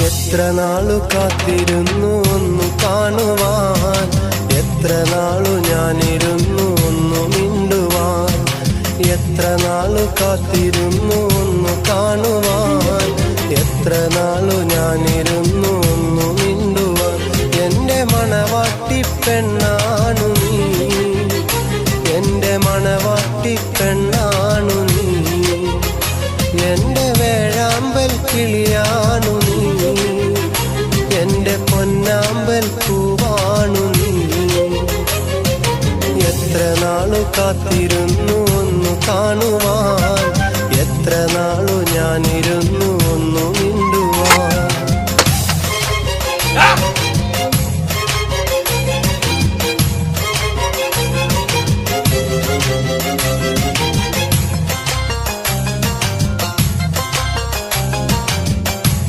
എത്ര നാളു കാത്തിരുന്നു ഒന്നു കാണുവാൻ, എത്ര നാളു ഞാനിരുന്നു ഒന്നു മിണ്ടുവാൻ. എത്ര നാളു കാത്തിരുന്നു ഒന്നു കാണുവാൻ, എത്ര നാളു ഞാനിരുന്നു ഒന്നു മിണ്ടുവാൻ. എന്റെ മണവാട്ടി പെണ്ണാണു നീ, എന്റെ മണവാട്ടി പെണ്ണാണു നീ, എന്റെ വേഴാമ്പൽ കിളിയാണു നീ, എന്റെ പൊന്നാമ്പൽ പൂവാണു നീ. എത്ര നാളു കാത്തിരുന്നു ഒന്നു കാണുവാൻ, എത്ര നാളു ഞാനിരുന്നു